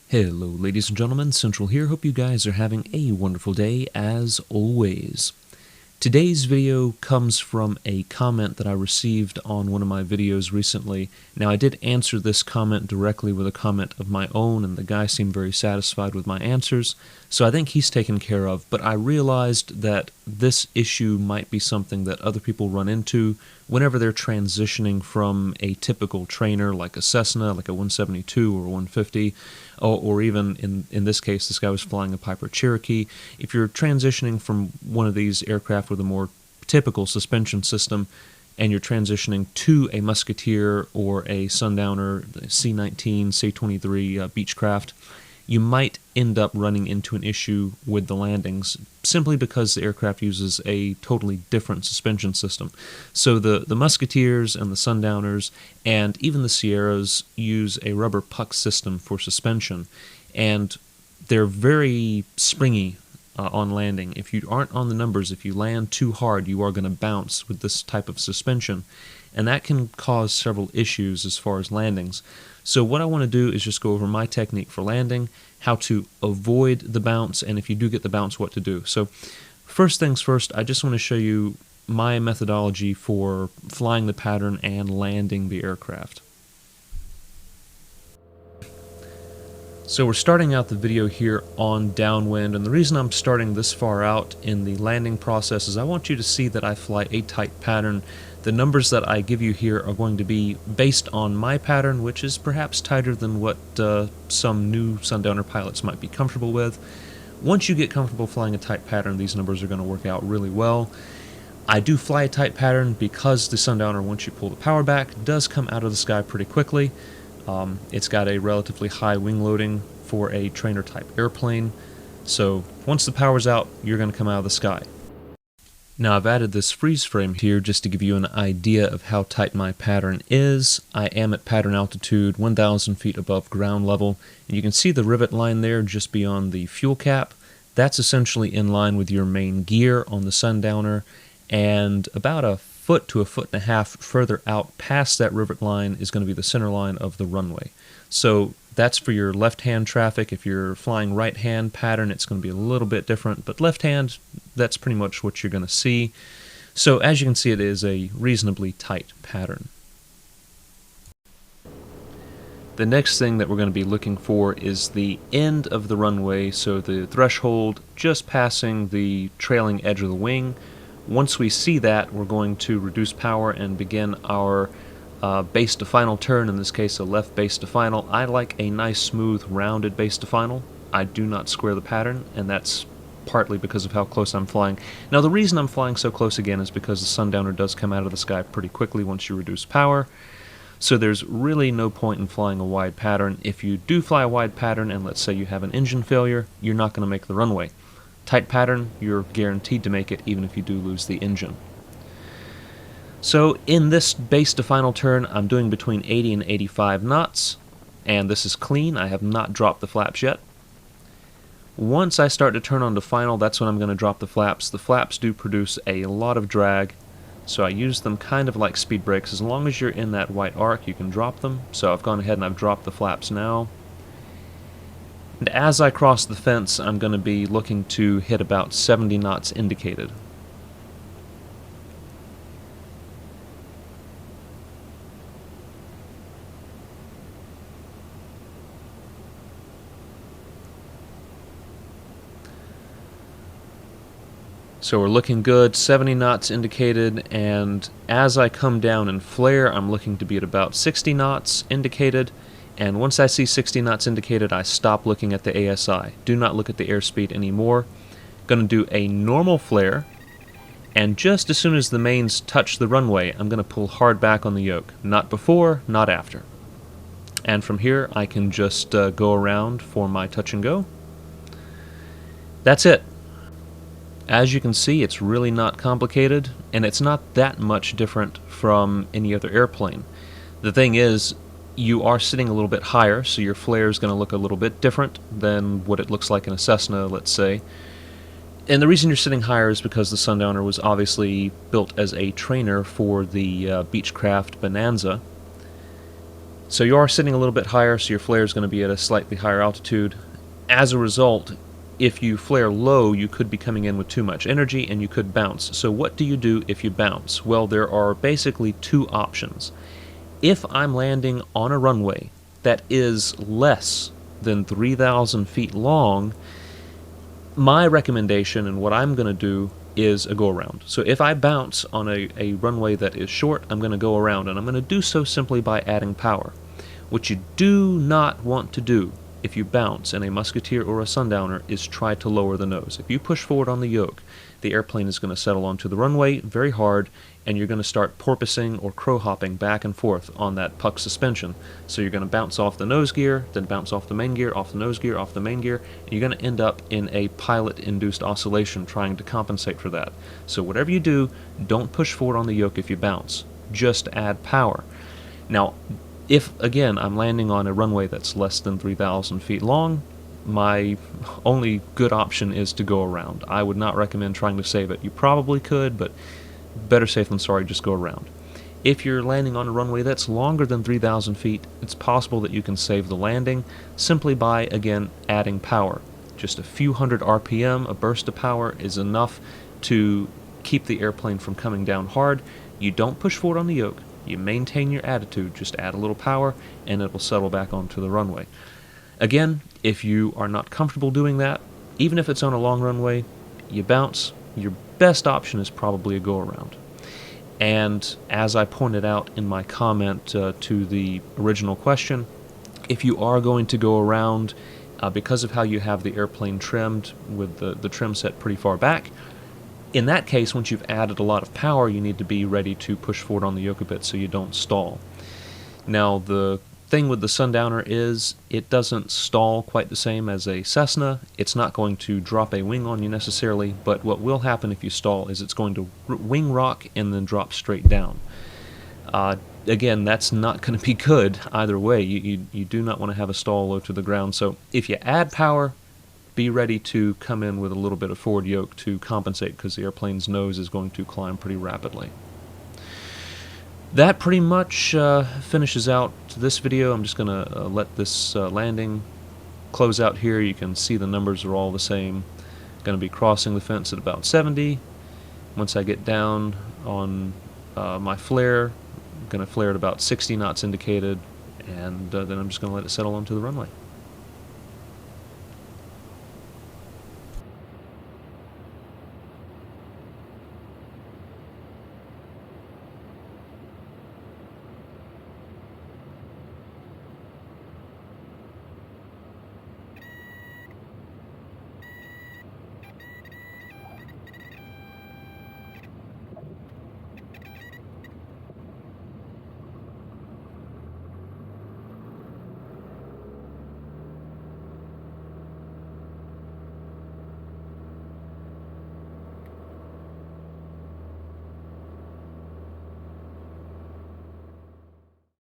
Hello ladies and gentlemen, Central here. Hope you guys are having a wonderful day as always. Today's video comes from a comment that I received on one of my videos recently. Now I did answer this comment directly with a comment of my own, and the guy seemed very satisfied with my answers, so I think he's taken care of. But I realized that this issue might be something that other people run into whenever they're transitioning from a typical trainer like a Cessna, like a 172 or 150, or even in this case, this guy was flying a Piper Cherokee. If you're transitioning from one of these aircraft with a more typical suspension system and you're transitioning to a Musketeer or a Sundowner, C-19, C-23 Beechcraft, you might end up running into an issue with the landings simply because the aircraft uses a totally different suspension system. So the Musketeers and the Sundowners and even the Sierras use a rubber puck system for suspension, and they're very springy on landing. If you aren't on the numbers, if you land too hard, you are going to bounce with this type of suspension, and that can cause several issues as far as landings. So what I want to do is just go over my technique for landing, how to avoid the bounce, and if you do get the bounce, what to do. So first things first, I just want to show you my methodology for flying the pattern and landing the aircraft. So we're starting out the video here on downwind, and the reason I'm starting this far out in the landing process is I want you to see that I fly a tight pattern. The numbers that I give you here are going to be based on my pattern, which is perhaps tighter than what some new Sundowner pilots might be comfortable with. Once you get comfortable flying a tight pattern, these numbers are going to work out really well. I do fly a tight pattern because the Sundowner, once you pull the power back, does come out of the sky pretty quickly. It's got a relatively high wing loading for a trainer type airplane, so once the power's out, you're going to come out of the sky. Now I've added this freeze frame here just to give you an idea of how tight my pattern is. I am at pattern altitude 1,000 feet above ground level, and you can see the rivet line there just beyond the fuel cap. That's essentially in line with your main gear on the Sundowner, and about a foot to a foot and a half further out past that rivet line is going to be the center line of the runway. So that's for your left-hand traffic. If you're flying right-hand pattern, it's going to be a little bit different, but left-hand, that's pretty much what you're going to see. So as you can see, it is a reasonably tight pattern. The next thing that we're going to be looking for is the end of the runway, so the threshold just passing the trailing edge of the wing. Once we see that, we're going to reduce power and begin our base to final turn, in this case a left base to final. I like a nice smooth rounded base to final. I do not square the pattern, and that's partly because of how close I'm flying. Now the reason I'm flying so close again is because the Sundowner does come out of the sky pretty quickly once you reduce power, so there's really no point in flying a wide pattern. If you do fly a wide pattern and let's say you have an engine failure, you're not going to make the runway. Tight pattern, you're guaranteed to make it even if you do lose the engine. So in this base to final turn, I'm doing between 80 and 85 knots, and this is clean. I have not dropped the flaps yet. Once I start to turn on to final, that's when I'm going to drop the flaps. The flaps do produce a lot of drag, so I use them kind of like speed brakes. As long as you're in that white arc, you can drop them. So I've gone ahead and I've dropped the flaps now. And as I cross the fence, I'm going to be looking to hit about 70 knots indicated. So we're looking good, 70 knots indicated, and as I come down and flare, I'm looking to be at about 60 knots indicated. And once I see 60 knots indicated, I stop looking at the ASI. Do not look at the airspeed anymore. Going to do a normal flare, and just as soon as the mains touch the runway, I'm going to pull hard back on the yoke. Not before, not after. And from here, I can just go around for my touch and go. That's it. As you can see, it's really not complicated, and it's not that much different from any other airplane. The thing is, you are sitting a little bit higher, so your flare is going to look a little bit different than what it looks like in a Cessna, let's say. And the reason you're sitting higher is because the Sundowner was obviously built as a trainer for the Beechcraft Bonanza. So you are sitting a little bit higher, so your flare is going to be at a slightly higher altitude. As a result, if you flare low, you could be coming in with too much energy and you could bounce. So what do you do if you bounce? Well, there are basically two options. If I'm landing on a runway that is less than 3,000 feet long, my recommendation and what I'm going to do is a go around. So if I bounce on a runway that is short, I'm going to go around, and I'm going to do so simply by adding power. What you do not want to do if you bounce in a Musketeer or a Sundowner is try to lower the nose. If you push forward on the yoke, the airplane is going to settle onto the runway very hard, and you're going to start porpoising or crow hopping back and forth on that puck suspension. So you're going to bounce off the nose gear, then bounce off the main gear, off the nose gear, off the main gear, and you're going to end up in a pilot-induced oscillation trying to compensate for that. So whatever you do, don't push forward on the yoke if you bounce. Just add power. Now, if, again, I'm landing on a runway that's less than 3,000 feet long, my only good option is to go around. I would not recommend trying to save it. You probably could, but better safe than sorry, just go around. If you're landing on a runway that's longer than 3,000 feet, it's possible that you can save the landing simply by, again, adding power. Just a few hundred RPM, a burst of power, is enough to keep the airplane from coming down hard. You don't push forward on the yoke. You maintain your attitude, just add a little power, and it will settle back onto the runway. Again, if you are not comfortable doing that, even if it's on a long runway, you bounce, your best option is probably a go-around. And as I pointed out in my comment to the original question, if you are going to go around, because of how you have the airplane trimmed with the trim set pretty far back, in that case, once you've added a lot of power, you need to be ready to push forward on the yoke a bit so you don't stall. Now, the thing with the Sundowner is it doesn't stall quite the same as a Cessna. It's not going to drop a wing on you necessarily, but what will happen if you stall is it's going to wing rock and then drop straight down. Again, that's not going to be good either way. You do not want to have a stall low to the ground. So if you add power, be ready to come in with a little bit of forward yoke to compensate, because the airplane's nose is going to climb pretty rapidly. That pretty much finishes out this video. I'm just going to let this landing close out here. You can see the numbers are all the same. Going to be crossing the fence at about 70. Once I get down on my flare, I'm going to flare at about 60 knots indicated, and then I'm just going to let it settle onto the runway.